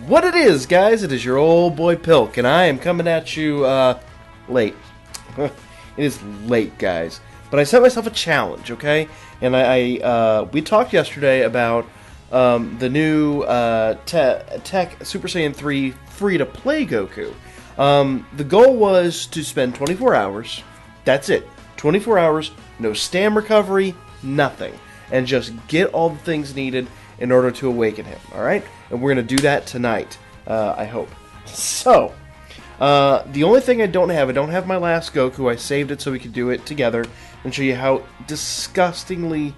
What it is, guys, it is your old boy Pilk, and I am coming at you, late. It is late, guys. But I set myself a challenge, okay? And we talked yesterday about, the new, Tech Super Saiyan 3 free-to-play Goku. The goal was to spend 24 hours, that's it, 24 hours, no stam recovery, nothing, and just get all the things needed in order to awaken him, alright? And we're going to do that tonight, I hope. So, the only thing I don't have my last Goku. I saved it so we could do it together and show you how disgustingly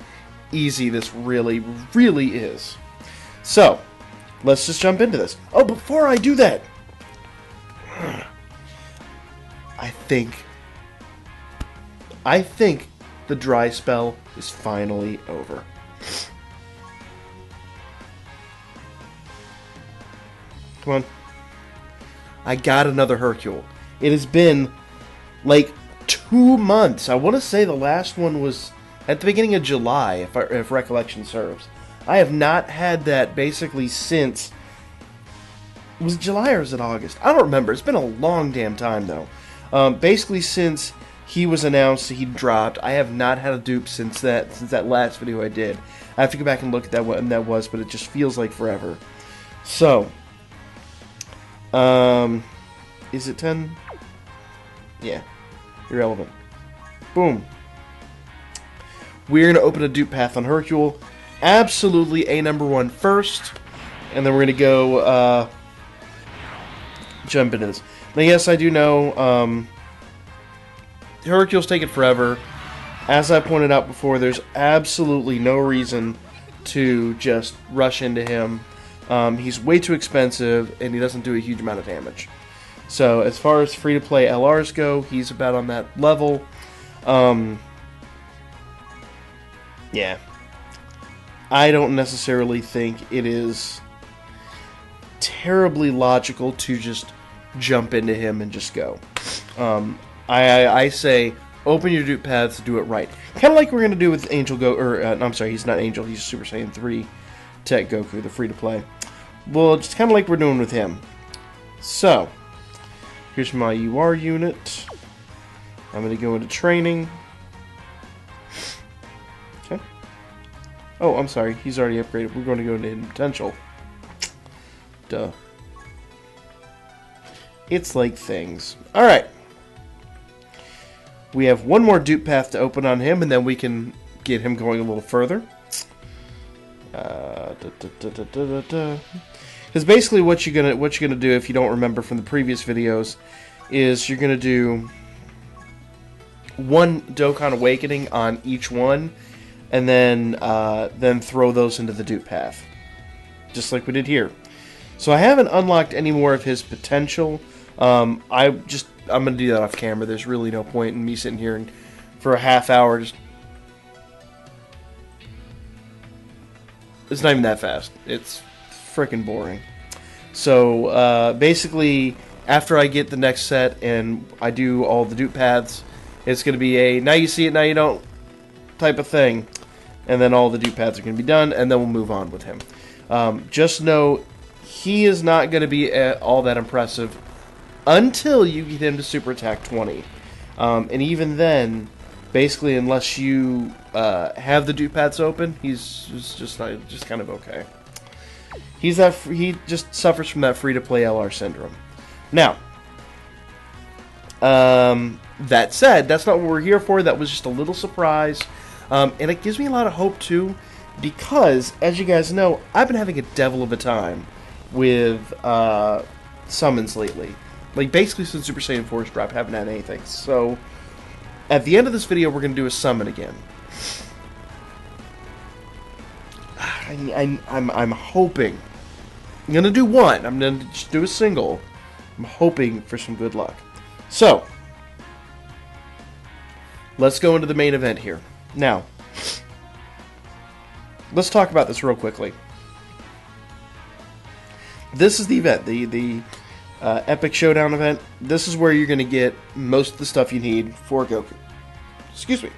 easy this really, really is. So, let's just jump into this. Oh, before I do that, I think the dry spell is finally over. Come on. I got another Hercule. It has been like 2 months. I want to say the last one was at the beginning of July, if recollection serves. I have not had that basically since... Was it July or was it August? I don't remember. It's been a long damn time, though. Basically, since he was announced, he dropped, I have not had a dupe since that last video I did. I have to go back and look at that when that was, but it just feels like forever. So... is it 10? Yeah. Irrelevant. Boom. We're going to open a dupe path on Hercule. Absolutely a number 1 first. And then we're going to go, jump into this. Now, yes, I do know, Hercule's taken forever. As I pointed out before, there's absolutely no reason to just rush into him. He's way too expensive, and he doesn't do a huge amount of damage. So, as far as free-to-play LRs go, he's about on that level. Yeah. I don't necessarily think it is terribly logical to just jump into him and just go. I say, open your dupe paths, do it right. Kind of like we're going to do with Angel I'm sorry, he's not Angel, he's Super Saiyan 3 Tech Goku, the free-to-play. Well, just kind of like we're doing with him. So, here's my UR unit. I'm going to go into training. Okay. Oh, I'm sorry. He's already upgraded. We're going to go into hidden potential. Duh. It's like things. Alright. We have one more dupe path to open on him, and then we can get him going a little further. Because basically what you're gonna do, if you don't remember from the previous videos, is you're gonna do one Dokkan Awakening on each one, and then throw those into the dupe path, just like we did here. So I haven't unlocked any more of his potential. I'm gonna do that off camera. There's really no point in me sitting here and for a half hour just. It's not even that fast. It's freaking boring. So, basically, after I get the next set and I do all the dupe paths, it's going to be a now you see it, now you don't type of thing. And then all the dupe paths are going to be done, and then we'll move on with him. Just know, he is not going to be all that impressive until you get him to Super Attack 20. And even then... Basically, unless you have the dupe paths open, he's just kind of okay. He just suffers from that free-to-play LR syndrome. Now, that said, that's not what we're here for. That was just a little surprise, and it gives me a lot of hope too, because as you guys know, I've been having a devil of a time with summons lately. Like basically since Super Saiyan 4's drop, haven't had anything. So. At the end of this video, we're going to do a summon again. I'm hoping. I'm going to do one. I'm going to just do a single. I'm hoping for some good luck. So, let's go into the main event here. Now, let's talk about this real quickly. This is the event, the Epic Showdown event. This is where you're going to get most of the stuff you need for Goku. Excuse me.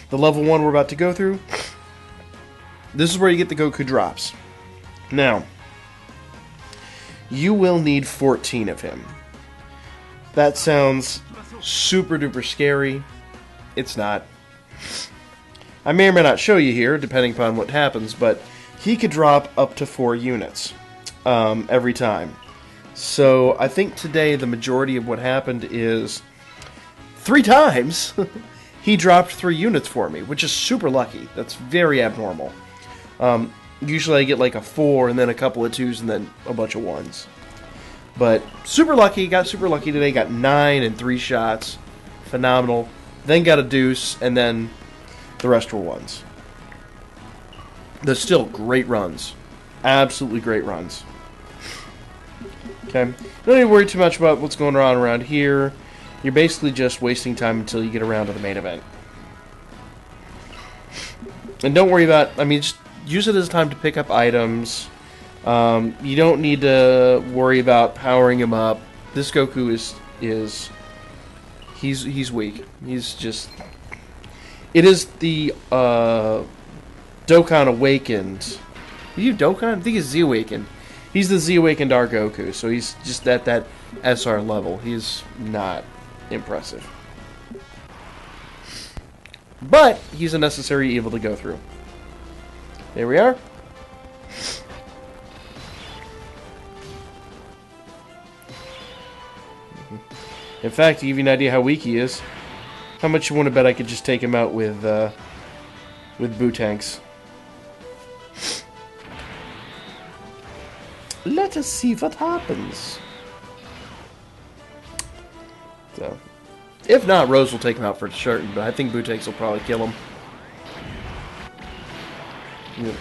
The level 1 we're about to go through, this is where you get the Goku drops. Now, you will need 14 of him. That sounds super duper scary. It's not. I may or may not show you here, depending upon what happens, but he could drop up to 4 units every time. So I think today the majority of what happened is 3 times he dropped 3 units for me, which is super lucky. That's very abnormal. Usually I get like a 4 and then a couple of 2s and then a bunch of 1s. But super lucky, got super lucky today, got 9 and 3 shots. Phenomenal. Then got a deuce, and then the rest were 1s. They're still great runs. Absolutely great runs. Okay. Don't need to worry too much about what's going on around here. You're basically just wasting time until you get around to the main event. And don't worry about, I mean, just use it as time to pick up items. You don't need to worry about powering him up. This Goku is he's weak. He's just, it is the Dokkan Awakened. Are you Dokkan? I think it's Z Awakened. He's the Z Awakened R Goku, so he's just at that SR level. He's not impressive. But he's a necessary evil to go through. There we are. In fact, to give you an idea how weak he is, how much you want to bet I could just take him out with Boo-Tanks? Let us see what happens. So, if not, Rose will take him out for certain, but I think Boo-Tanks will probably kill him. Yeah.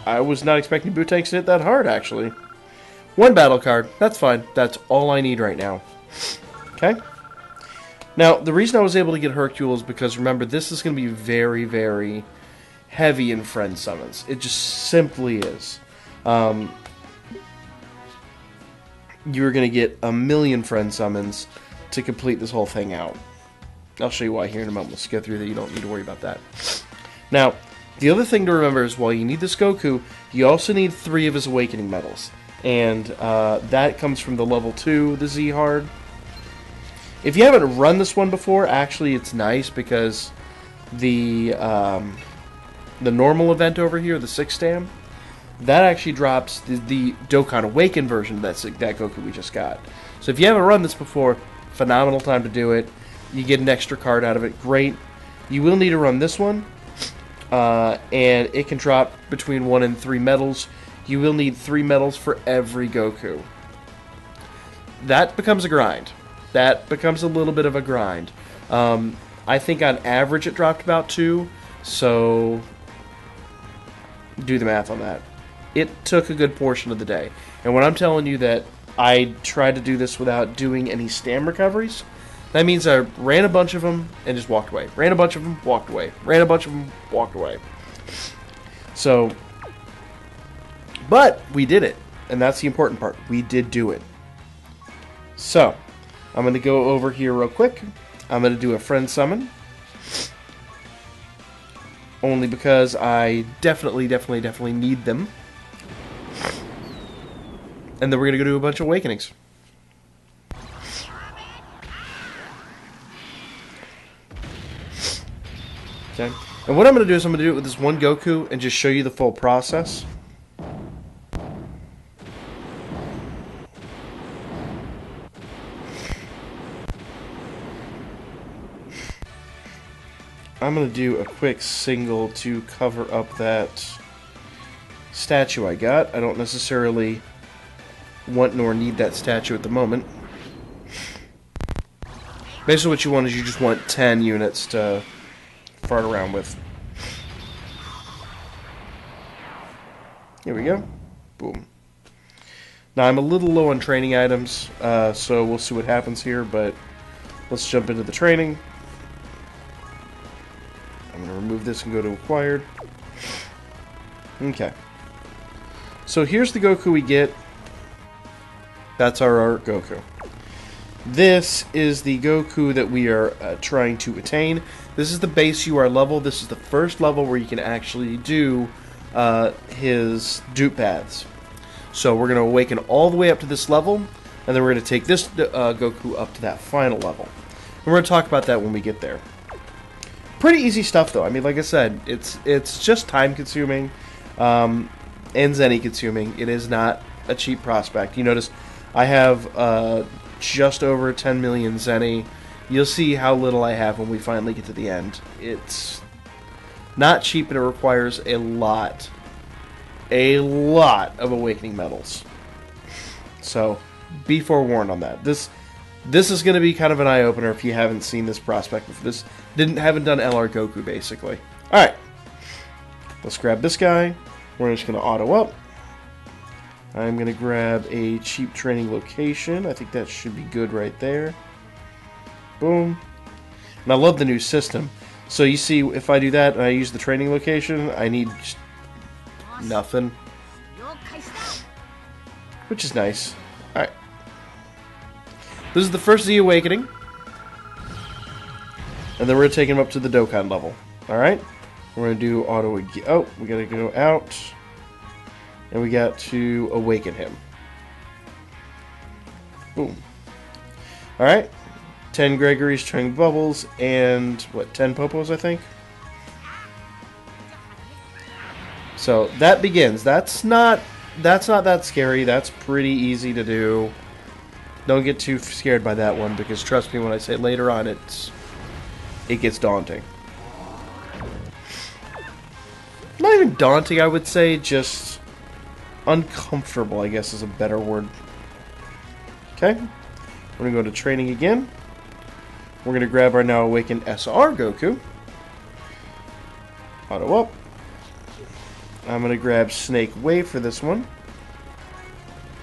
I was not expecting Boo-Tanks to hit that hard, actually. 1 battle card. That's fine. That's all I need right now. Okay? Now, the reason I was able to get Hercule is because, remember, this is going to be very, very heavy in friend summons. It just simply is. You're going to get a million friend summons to complete this whole thing out. I'll show you why here in a moment. Let's go through that. You don't need to worry about that. Now, the other thing to remember is while you need this Goku, you also need 3 of his Awakening Medals. And that comes from the level 2, the Z Hard. If you haven't run this one before, actually it's nice because the normal event over here, the 6 stam, that actually drops the Dokkan Awakened version of that Goku we just got. So if you haven't run this before, phenomenal time to do it. You get an extra card out of it, great. You will need to run this one, and it can drop between 1 and 3 medals. You will need 3 medals for every Goku. That becomes a grind. That becomes a little bit of a grind. I think on average it dropped about 2, so do the math on that. It took a good portion of the day. And when I'm telling you that I tried to do this without doing any stam recoveries, that means I ran a bunch of them and just walked away. Ran a bunch of them, walked away. Ran a bunch of them, walked away. So, but we did it. And that's the important part. We did do it. So, I'm going to go over here real quick. I'm going to do a friend summon. Only because I definitely need them. And then we're going to go do a bunch of awakenings. Okay. And what I'm going to do is I'm going to do it with this one Goku and just show you the full process. I'm going to do a quick single to cover up that statue I got. I don't necessarily want nor need that statue at the moment. Basically what you want is you just want 10 units to fart around with. Here we go. Boom. Now I'm a little low on training items, so we'll see what happens here, but let's jump into the training. I'm going to remove this and go to acquired. Okay. So here's the Goku we get. That's our Goku. This is the Goku that we are trying to attain. This is the base UR level. This is the first level where you can actually do his dupe paths. So we're going to awaken all the way up to this level, and then we're going to take this Goku up to that final level. And we're going to talk about that when we get there. Pretty easy stuff, though. I mean, like I said, it's just time-consuming and Zenny-consuming. It is not a cheap prospect. You notice I have just over 10 million Zenny. You'll see how little I have when we finally get to the end. It's not cheap, and it requires a lot of awakening medals. So be forewarned on that. This is going to be kind of an eye-opener if you haven't seen this prospect before. Haven't done LR Goku, basically. Alright. Let's grab this guy. We're just going to auto up. I'm going to grab a cheap training location. I think that should be good right there. Boom. And I love the new system. So you see, if I do that and I use the training location, I need nothing. Which is nice. Alright. This is the first Z Awakening. And then we're going to take him up to the Dokkan level. Alright? We're going to do auto again. Oh, we got to go out. And we got to awaken him. Boom. Alright. 10 Gregory's Training Bubbles and, what, 10 Popos, I think? So, that begins. That's not that scary. That's pretty easy to do. Don't get too scared by that one, because trust me when I say later on, it gets daunting. Not even daunting, I would say, just uncomfortable, I guess is a better word. Okay. We're going to go to training again. We're going to grab our now awakened SR Goku. Auto up. I'm going to grab Snake Wave for this one.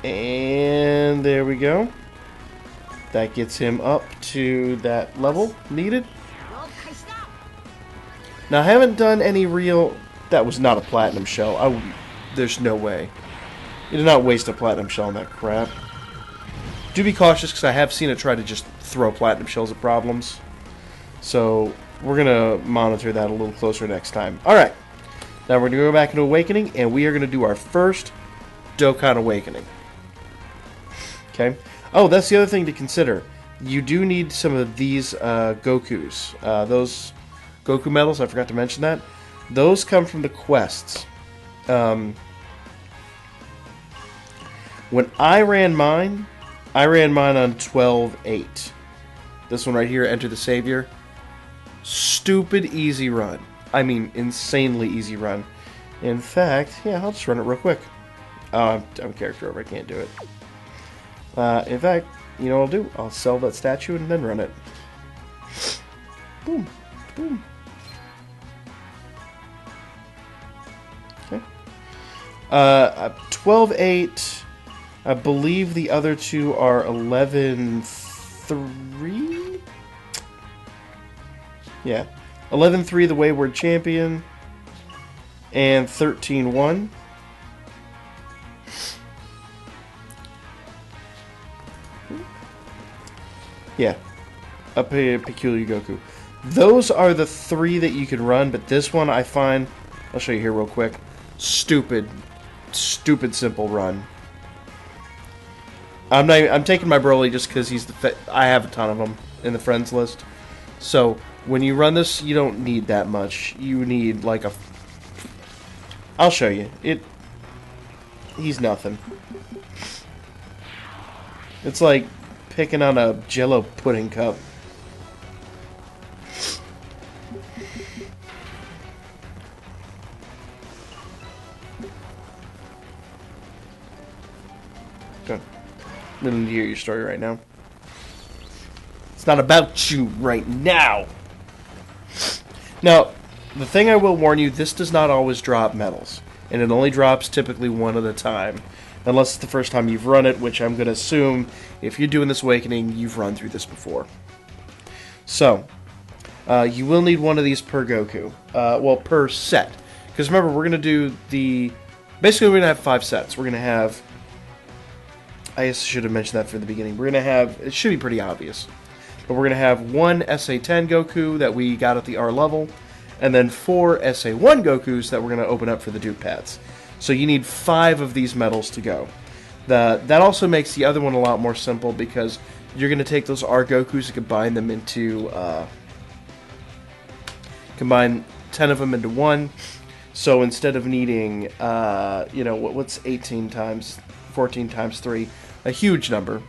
And there we go. That gets him up to that level needed. Now, I haven't done any real... That was not a Platinum Shell. There's no way. You did not waste a Platinum Shell on that crap. Do be cautious, because I have seen it try to just throw Platinum Shells at problems. So, we're going to monitor that a little closer next time. Alright. Now we're going to go back into Awakening, and we are going to do our first Dokkan Awakening. Okay. Oh, that's the other thing to consider. You do need some of these Gokus. Those Goku medals, I forgot to mention that. Those come from the quests. When I ran mine on 12-8. This one right here, Enter the Savior. Stupid easy run. I mean, insanely easy run. In fact, yeah, I'll just run it real quick. I'm a character over, I can't do it. In fact, you know what I'll do? I'll sell that statue and then run it. Boom. Boom. Okay. 12-8. I believe the other two are 11-3? Yeah. 11-3, the Wayward Champion. And 13-1. Yeah. A Peculiar Goku. Those are the three that you can run, but this one I find... I'll show you here real quick. Stupid simple run. I'm taking my Broly just because he's I have a ton of them in the friends list. So when you run this, you don't need that much. You need like a... I'll show you. He's nothing. It's like picking on a Jell-O pudding cup. Don't need to hear your story right now. It's not about you right now. Now, the thing I will warn you, this does not always drop medals. And it only drops typically one at a time. Unless it's the first time you've run it, which I'm going to assume, if you're doing this Awakening, you've run through this before. So, you will need one of these per Goku. Well, per set. Because remember, we're going to do the... Basically, we're going to have 5 sets. We're going to have... I guess I should have mentioned that for the beginning. We're going to have... It should be pretty obvious. But we're going to have one SA10 Goku that we got at the R level. and then 4 SA1 Gokus that we're going to open up for the Duke Paths. So you need 5 of these medals to go. That also makes the other one a lot more simple because you're going to take those R Gokus and combine them into combine 10 of them into one. So instead of needing, you know, what's 18 times 14 times 3, a huge number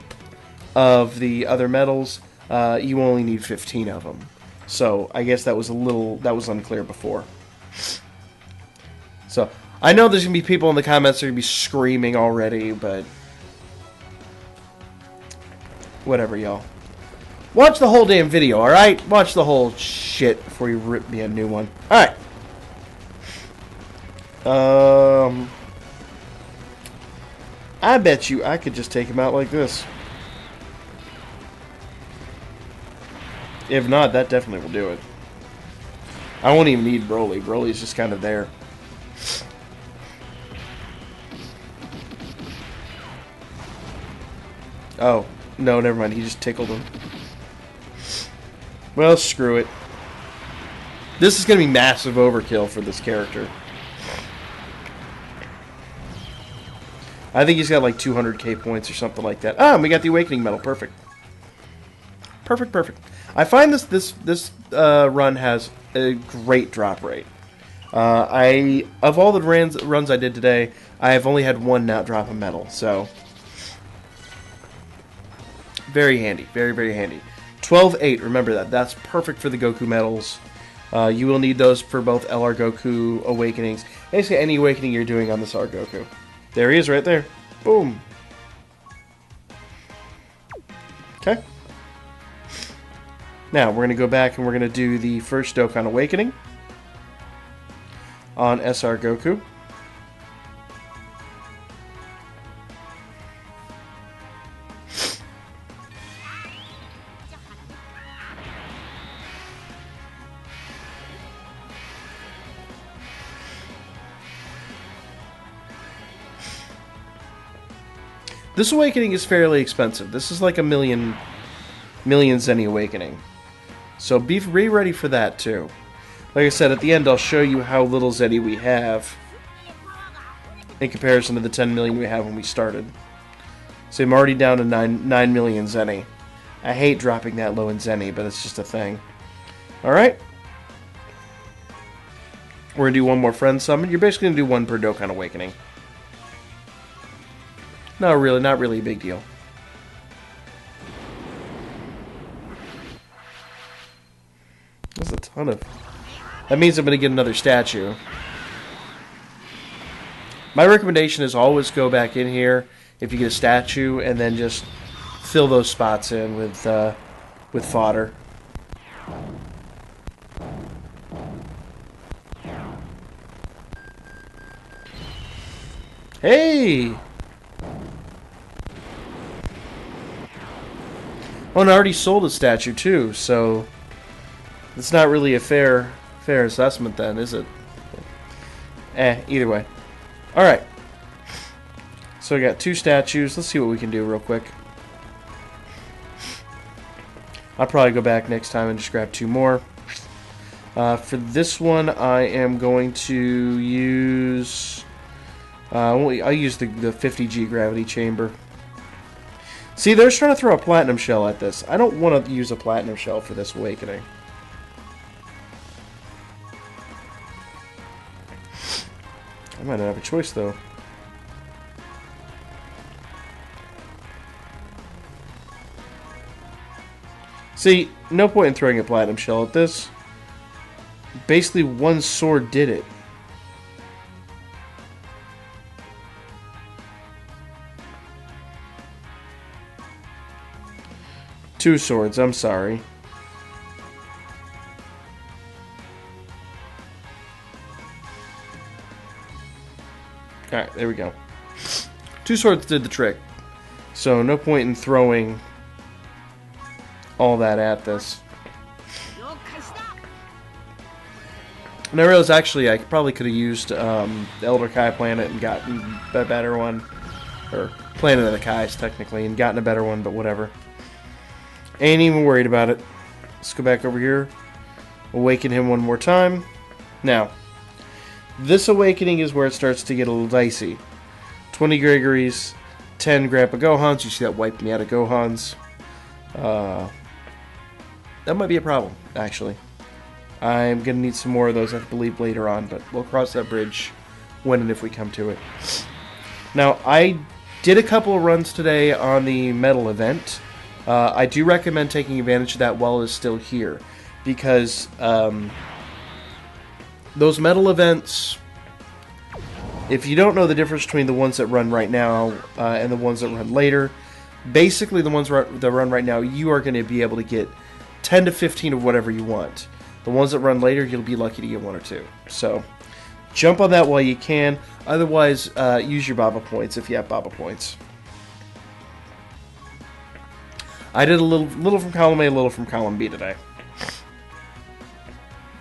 of the other medals, you only need 15 of them. So I guess that was unclear before. So I know there's going to be people in the comments that are going to be screaming already, but whatever, y'all. Watch the whole damn video, alright? Watch the whole shit before you rip me a new one. Alright. I bet you I could just take him out like this. If not, that definitely will do it. I won't even need Broly. Broly's just kind of there. Oh, no, never mind. He just tickled him. Well, screw it. This is going to be massive overkill for this character. I think he's got like 200k points or something like that. Ah, and we got the Awakening Medal. Perfect. Perfect, perfect. I find this run has a great drop rate. Of all the runs I did today, I have only had one not drop a medal, so very handy, very, very handy. 12-8, remember that. That's perfect for the Goku medals. You will need those for both LR Goku awakenings. Basically, any awakening you're doing on this R Goku. There he is, right there. Boom. Okay. Now, we're going to go back and we're going to do the first Dokkan Awakening on SR Goku. This awakening is fairly expensive. This is like a million Zenny awakening. So be ready for that too. Like I said, at the end I'll show you how little Zenny we have in comparison to the 10 million we have when we started. So I'm already down to 9 million Zenny. I hate dropping that low in Zenny, but it's just a thing. Alright. We're going to do one more friend summon. You're basically going to do one per Dokkan Awakening. No, really, not really a big deal. There's a ton of... That means I'm going to get another statue. My recommendation is always go back in here if you get a statue and then just fill those spots in with fodder. Hey! Oh, and I already sold a statue too, so it's not really a fair assessment then, is it? Either way. Alright. So I got 2 statues. Let's see what we can do real quick. I'll probably go back next time and just grab 2 more. For this one, I am going to use... I'll use the 50G gravity chamber. See, they're trying to throw a platinum shell at this. I don't want to use a platinum shell for this awakening. I might not have a choice, though. See, no point in throwing a platinum shell at this. Basically, one sword did it. Two swords, I'm sorry. Alright, there we go. 2 swords did the trick. So, no point in throwing all that at this. And I realized, actually, I probably could have used the Elder Kai planet and gotten a better one. Or, Planet of the Kais, technically, and gotten a better one, but whatever. Ain't even worried about it. Let's go back over here. Awaken him one more time. Now, this awakening is where it starts to get a little dicey. 20 Gregory's, 10 Grandpa Gohans. You see that wiped me out of Gohans. That might be a problem, actually. I'm going to need some more of those, I believe, later on, but we'll cross that bridge when and if we come to it. Now, I did a couple of runs today on the medal event. I do recommend taking advantage of that while it's still here, because those medal events, if you don't know the difference between the ones that run right now and the ones that run later, basically the ones that run right now, you are going to be able to get 10 to 15 of whatever you want. The ones that run later, you'll be lucky to get 1 or 2. So, jump on that while you can. Otherwise, use your Baba points if you have Baba points. I did a little from column A, a little from column B today.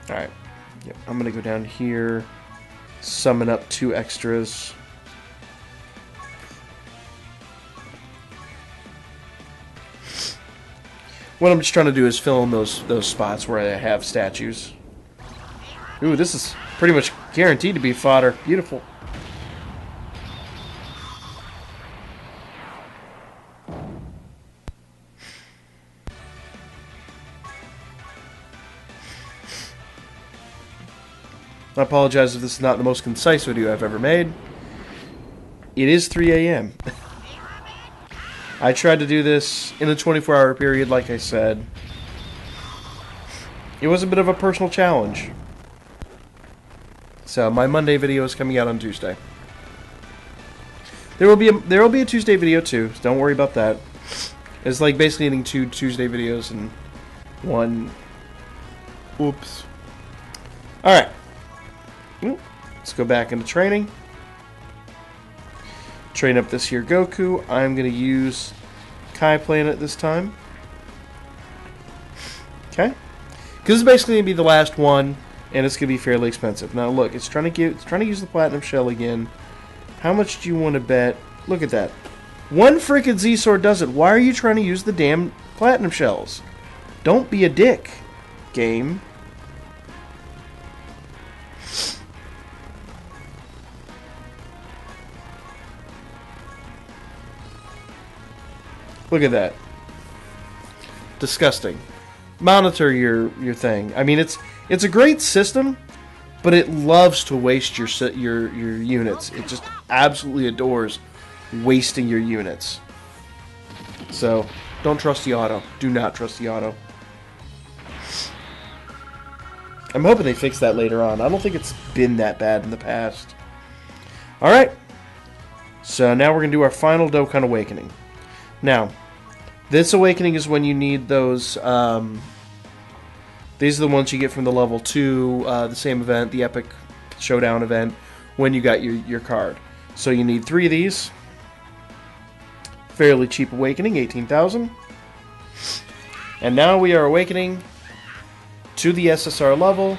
Alright. Yep, I'm going to go down here, summon up 2 extras. What I'm just trying to do is fill in those spots where I have statues. Ooh, this is pretty much guaranteed to be fodder. Beautiful. I apologize if this is not the most concise video I've ever made. It is 3 a.m. I tried to do this in a 24-hour period, like I said. It was a bit of a personal challenge. So my Monday video is coming out on Tuesday. There will be a Tuesday video too. So don't worry about that. It's like basically getting 2 Tuesday videos in one. Oops. All right. Let's go back into training. Train up this here Goku. I'm going to use Kai Planet this time. Okay? Because it's basically going to be the last one, and it's going to be fairly expensive. Now look, it's trying to use the Platinum Shell again. How much do you want to bet? Look at that. One freaking Z-Sword does it. Why are you trying to use the damn Platinum Shells? Don't be a dick, game. Look at that. Disgusting. Monitor your thing. I mean, it's a great system, but it loves to waste your units. It just absolutely adores wasting your units. So, don't trust the auto. Do not trust the auto. I'm hoping they fix that later on. I don't think it's been that bad in the past. Alright. So now we're going to do our final Dokkan Awakening. Now, this awakening is when you need those, these are the ones you get from the level 2, the same event, the Epic Showdown event, when you got your card. So you need 3 of these. Fairly cheap awakening, 18,000. And now we are awakening to the SSR level.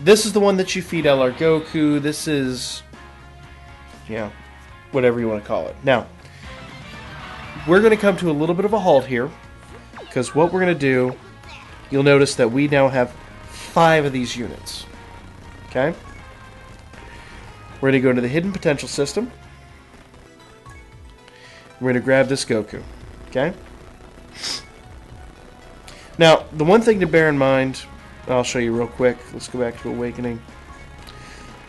This is the one that you feed LR Goku. This is, yeah, whatever you want to call it. Now, we're going to come to a little bit of a halt here, because what we're going to do, you'll notice that we now have 5 of these units. Okay? We're going to go into the Hidden Potential system. We're going to grab this Goku. Okay? Now, the one thing to bear in mind, I'll show you real quick. Let's go back to Awakening.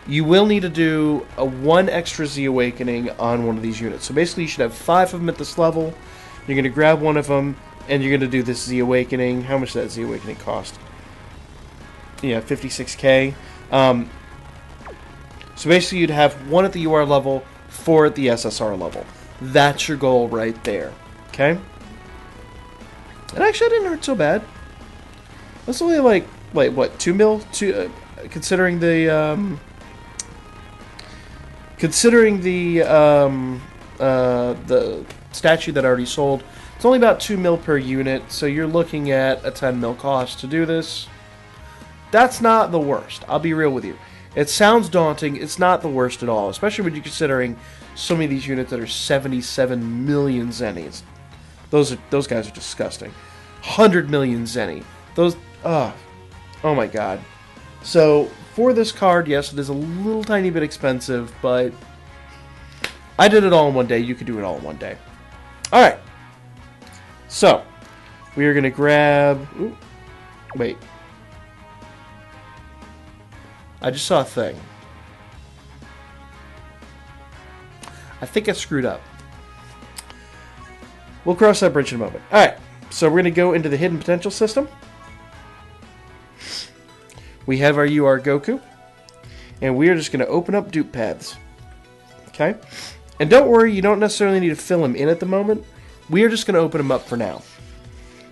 You will need to do a 1 extra Z Awakening on one of these units. So basically you should have 5 of them at this level. You're going to grab one of them, and you're going to do this Z Awakening. How much does that Z Awakening cost? Yeah, 56k. So basically you'd have 1 at the UR level, 4 at the SSR level. That's your goal right there. Okay? And actually, it didn't hurt so bad. That's only like, wait, what, 2 mil? Considering the, the statue that I already sold, it's only about 2 mil per unit, so you're looking at a 10 mil cost to do this. That's not the worst. I'll be real with you. It sounds daunting. It's not the worst at all, especially when you're considering so many of these units that are 77 million zennies. Those guys are disgusting. 100 million zenny. Those, oh my god. So for this card, yes, it is a little tiny bit expensive, but I did it all in one day. You could do it all in one day. All right. So, we are going to grab... Ooh, wait. I just saw a thing. I think I screwed up. We'll cross that bridge in a moment. Alright, so we're going to go into the hidden potential system. We have our UR Goku. And we are just going to open up dupe paths. Okay? And don't worry, you don't necessarily need to fill them in at the moment. We are just going to open them up for now.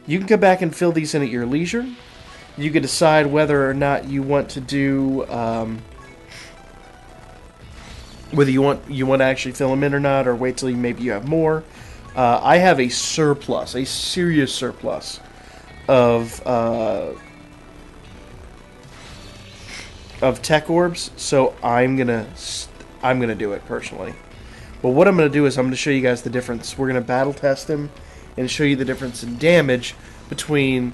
You can come back and fill these in at your leisure. You can decide whether or not you want to do... whether you want to actually fill them in or not, or wait till maybe you have more. I have a surplus, a serious surplus of tech orbs, so I'm gonna do it personally. But what I'm gonna do is I'm gonna show you guys the difference. We're gonna battle test him and show you the difference in damage between,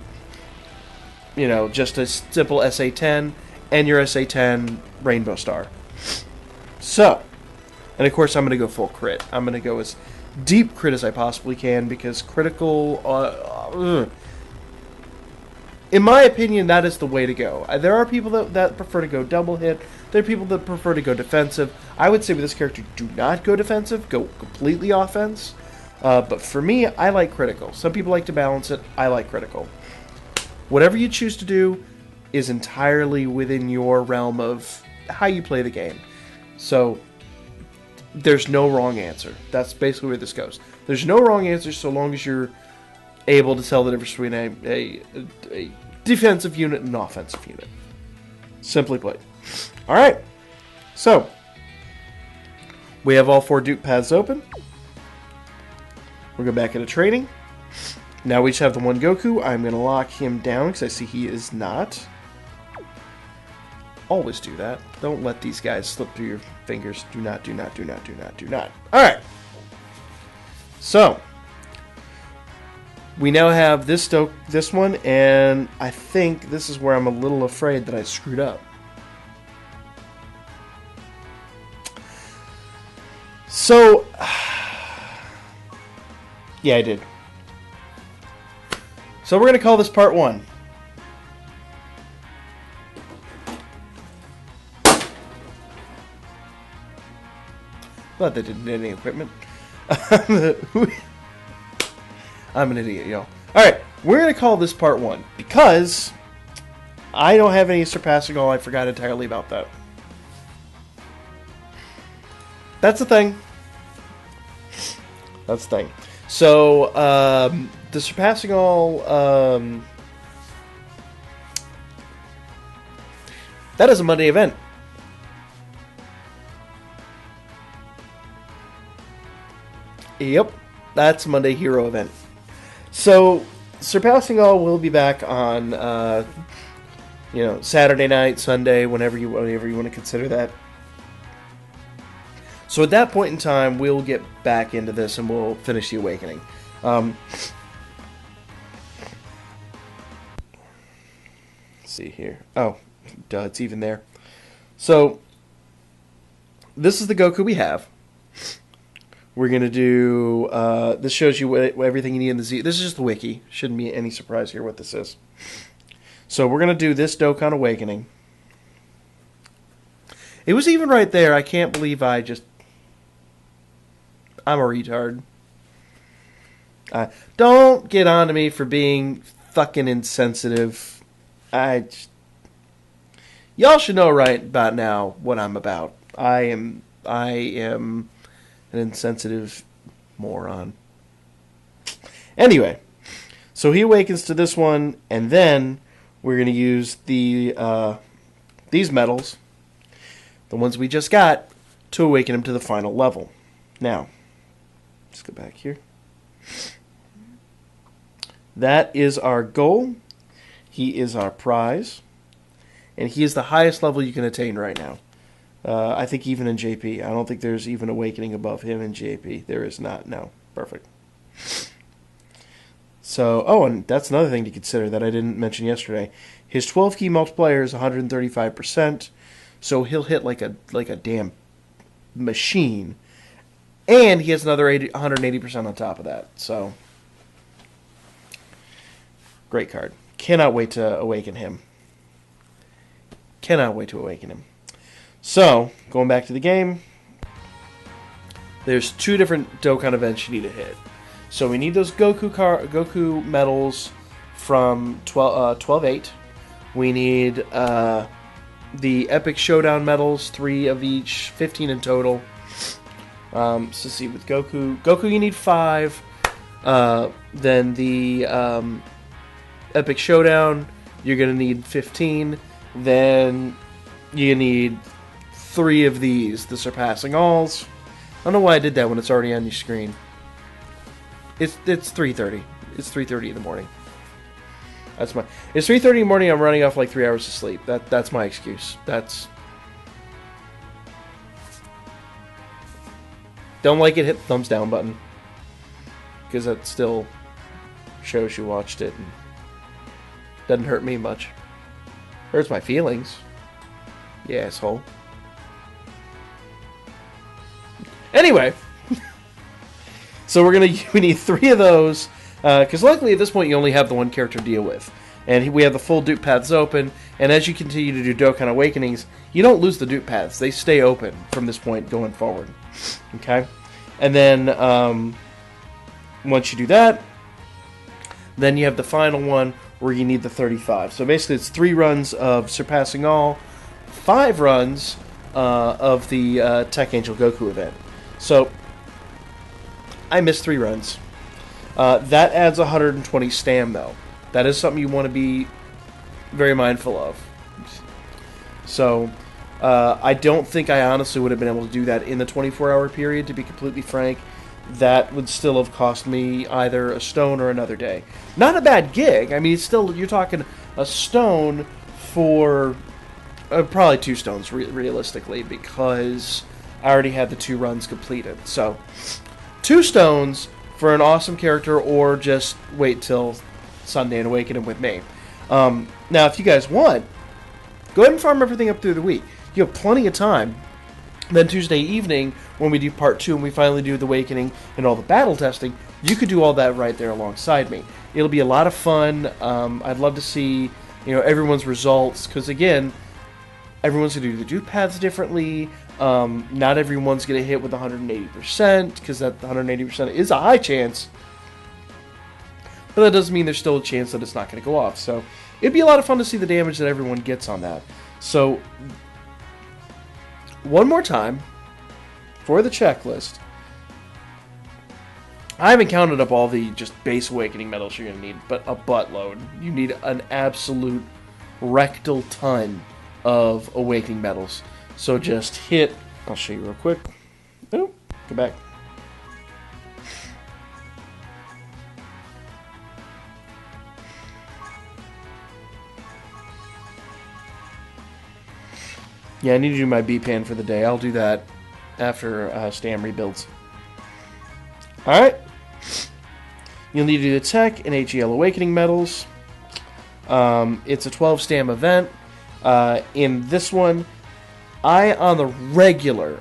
you know, just a simple SA-10 and your SA-10 Rainbow Star. So, and of course I'm going to go full crit. I'm going to go as deep crit as I possibly can because critical, in my opinion, that is the way to go. There are people that prefer to go double hit. There are people that prefer to go defensive. I would say with this character, do not go defensive. Go completely offense. But for me, I like critical. Some people like to balance it. I like critical. Whatever you choose to do is entirely within your realm of how you play the game. So, there's no wrong answer. That's basically where this goes. There's no wrong answer so long as you're able to tell the difference between a defensive unit and an offensive unit. Simply put. Alright. So, we have all 4 dupe paths open. We'll go back into training. Now we just have the one Goku. I'm going to lock him down because I see he is not. Always do that. Don't let these guys slip through your fingers. Do not, do not, do not, do not, do not. Alright. So, we now have this one, and I think this is where I'm a little afraid that I screwed up. So, yeah, I did. So we're going to call this part 1. Glad they didn't need any equipment. I'm an idiot, y'all. Alright, we're going to call this part 1 because I don't have any surpassing all. I forgot entirely about that. That's the thing. That's the thing. So, the surpassing all, that is a Monday event. Yep, that's a Monday Hero event. So, surpassing all will be back on, you know, Saturday night, Sunday, whenever you want to consider that. So at that point in time, we'll get back into this and we'll finish the Awakening. Let's see here. Oh, duh, it's even there. So, this is the Goku we have. We're going to do, this shows you everything you need in the Z. This is just the wiki. Shouldn't be any surprise here what this is. So we're going to do this Dokkan Awakening. It was even right there. I can't believe I'm a retard. Don't get on to me for being fucking insensitive. Y'all should know right about now what I'm about. I am an insensitive moron. Anyway, so he awakens to this one, and then we're going to use these medals, the ones we just got, to awaken him to the final level. Now, let's go back here. That is our goal. He is our prize. And he is the highest level you can attain right now. I think even in JP. I don't think there's even awakening above him in JP. There is not. No. Perfect. So, oh, and that's another thing to consider that I didn't mention yesterday. His 12 key multiplier is 135%. So he'll hit like a damn machine. And he has another 180% on top of that. So, great card. Cannot wait to awaken him. Cannot wait to awaken him. So, going back to the game, there's 2 different Dokkan events you need to hit. So we need those Goku medals from 12-8. We need the Epic Showdown medals, 3 of each, 15 in total. So see, with Goku you need 5. Then the Epic Showdown, you're going to need 15. Then you need 3 of these, the Surpassing Alls. I don't know why I did that when it's already on your screen. It's 3:30. It's 3:30 in the morning. It's 3:30 in the morning. I'm running off like 3 hours of sleep. That's my excuse. Don't like it, hit the thumbs down button. Because that still shows you watched it. And doesn't hurt me much. Hurts my feelings. You asshole. Anyway. So we need 3 of those. Because luckily at this point you only have the 1 character to deal with. And we have the full dupe paths open. And as you continue to do Dokkan Awakenings, you don't lose the dupe paths. They stay open from this point going forward. Okay? And then once you do that, then you have the final one where you need the 35. So basically it's 3 runs of Surpassing All, 5 runs of the Tech Angel Goku event. So I missed 3 runs. That adds 120 stam though. That is something you want to be very mindful of. So I don't think I honestly would have been able to do that in the 24-hour period, to be completely frank. That would still have cost me either a stone or another day. Not a bad gig. I mean, it's still, you're talking a stone for probably 2 stones realistically, because I already had the 2 runs completed. So 2 stones for an awesome character, or just wait till Sunday and awaken him with me. Now, if you guys want, go ahead and farm everything up through the week. You have plenty of time. Then Tuesday evening, when we do part 2 and we finally do the awakening and all the battle testing, you could do all that right there alongside me. It'll be a lot of fun. I'd love to see, everyone's results, because again, everyone's going to do the dupe paths differently. Not everyone's going to hit with 180%, because that 180% is a high chance. But that doesn't mean there's still a chance that it's not going to go off. So it'd be a lot of fun to see the damage that everyone gets on that. So one more time for the checklist. I haven't counted up all the just base awakening medals you're going to need, but a buttload. You need an absolute rectal ton of awakening medals. So just hit, I'll show you real quick. Oh, go back. Yeah, I need to do my B-Pan for the day. I'll do that after Stam rebuilds. Alright. You'll need to do the Tech and AGL Awakening medals. It's a 12 Stam event. In this one, I, on the regular,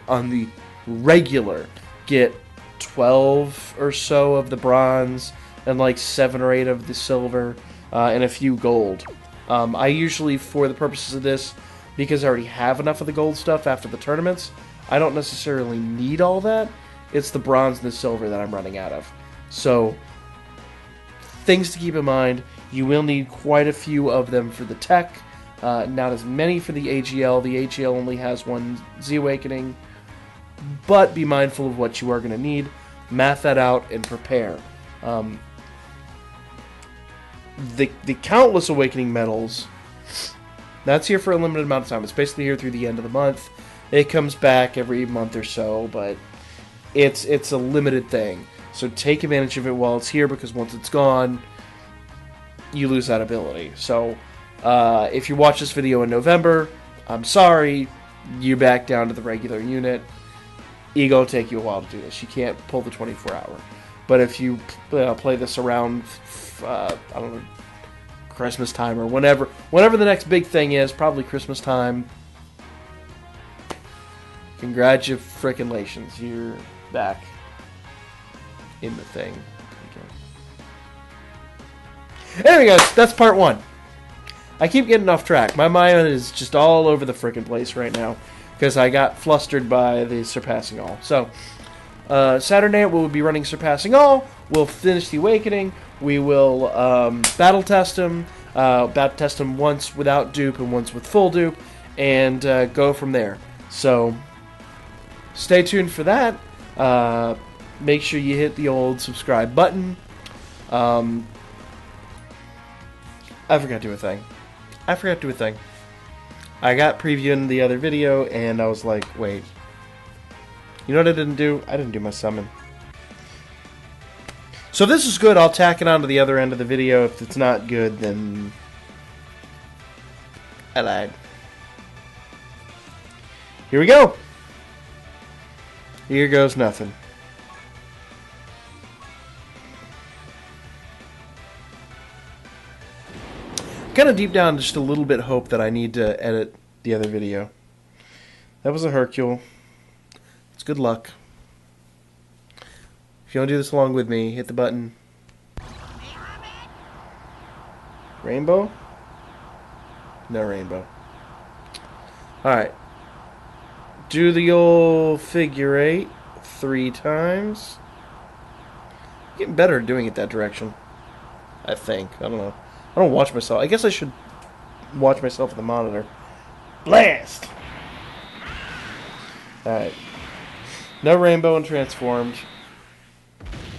get 12 or so of the bronze, and like 7 or 8 of the silver, and a few gold. I usually, for the purposes of this, because I already have enough of the gold stuff after the tournaments, I don't necessarily need all that. It's the bronze and the silver that I'm running out of. So, things to keep in mind. You will need quite a few of them for the Tech. Not as many for the AGL. The AGL only has 1 Z Awakening. But be mindful of what you are going to need. Math that out and prepare. The countless Awakening medals, that's here for a limited amount of time. It's basically here through the end of the month. It comes back every month or so, but it's a limited thing. So take advantage of it while it's here, because once it's gone, you lose that ability. So if you watch this video in November, I'm sorry, you're back down to the regular unit. It's going to take you a while to do this. You can't pull the 24-hour. But if you play this around, I don't know, Christmas time or whenever the next big thing is, probably Christmas time, Congratulations, you're back in the thing. Okay. There we go. That's part 1. I keep getting off track. My mind is just all over the frickin' place right now because I got flustered by the Surpassing All. So, Saturday we'll be running Surpassing All. We'll finish the Awakening. We will battle test him. Battle test him once without dupe and once with full dupe, and go from there. So, stay tuned for that. Make sure you hit the old subscribe button. I forgot to do a thing. I got previewing the other video, and I was like, wait. You know what I didn't do? I didn't do my summon. So if this is good, I'll tack it on to the other end of the video. If it's not good, then I lied. Here we go. Here goes nothing. Kind of deep down, just a little bit hope that I need to edit the other video. That was a Hercule. It's good luck. If you want to do this along with me, hit the button. Rainbow? No rainbow. Alright. Do the old figure 8 3 times. I'm getting better at doing it that direction. I think. I don't know. I don't watch myself. I guess I should watch myself at the monitor. Blast! Alright. No rainbow and transformed.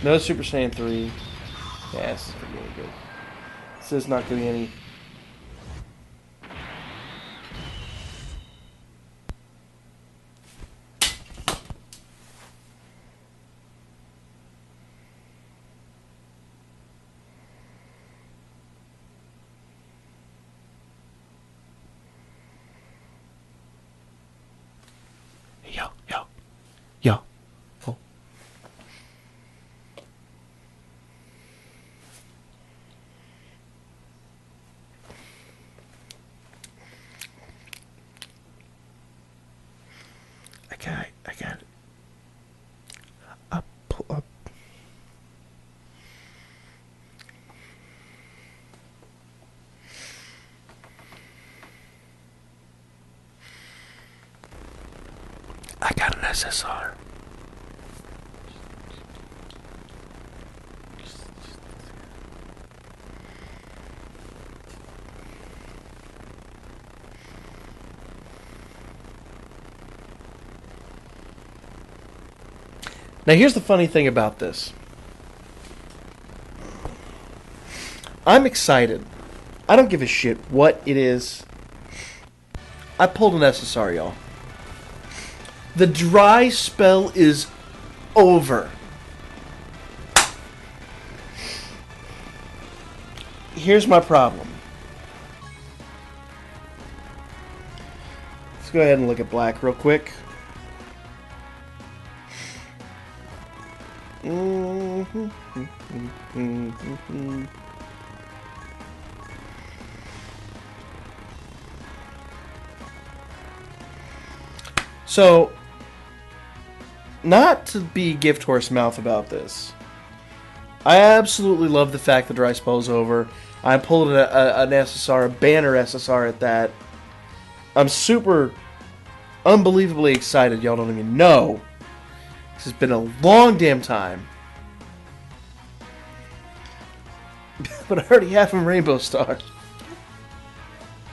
No Super Saiyan 3. Yeah, this is not really good. This is not going to be any... Yo. Oh. I got it. Up, pull up. I got an SSR. Now here's the funny thing about this. I'm excited. I don't give a shit what it is. I pulled an SSR, y'all. The dry spell is over. Here's my problem. Let's go ahead and look at black real quick. So, not to be gift horse mouth about this, I absolutely love the fact the dry spell is over. I pulled an SSR, a banner SSR at that. I'm super, unbelievably excited. Y'all don't even know. This has been a long damn time. But I already have him Rainbow Star.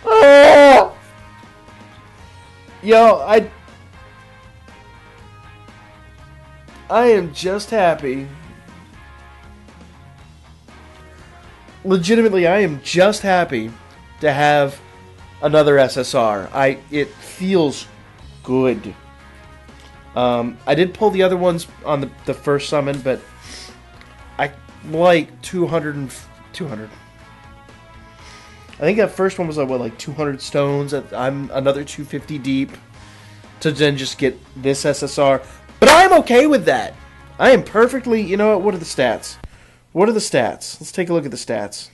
Oh! Yo, I am just happy. Legitimately, I am just happy to have another SSR. It feels good. I did pull the other ones on the first summon, but I like 200. I think that first one was like 200 stones. I'm another 250 deep to then just get this SSR. But I'm okay with that. I am perfectly... You know what are the stats? What are the stats? Let's take a look at the stats.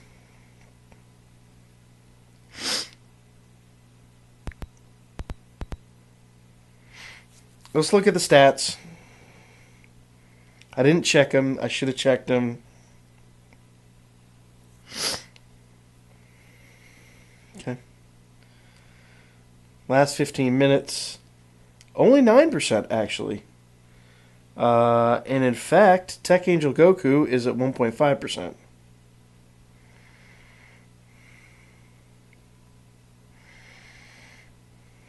Let's look at the stats. I didn't check them. I should have checked them. Okay. Last 15 minutes. Only 9% actually. And in fact, Tech Angel Goku is at 1.5%.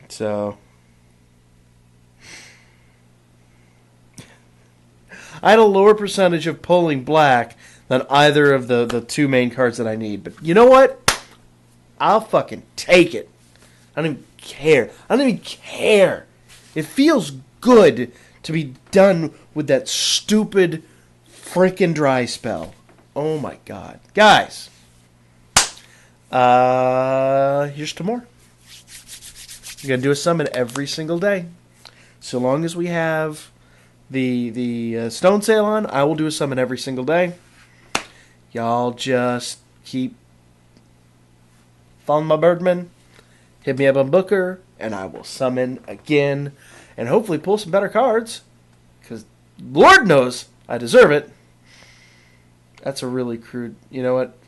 So I had a lower percentage of pulling black than either of the two main cards that I need. But you know what? I'll fucking take it. I don't even care. I don't even care. It feels good to be done with that stupid freaking dry spell. Oh my god. Guys. Here's to more. We're going to do a summon every single day. So long as we have the stone sale on, I will do a summon every single day. Y'all just keep following my Birdman. Hit me up on Booker, and I will summon again. And hopefully pull some better cards. Because Lord knows I deserve it. That's a really crude... You know what?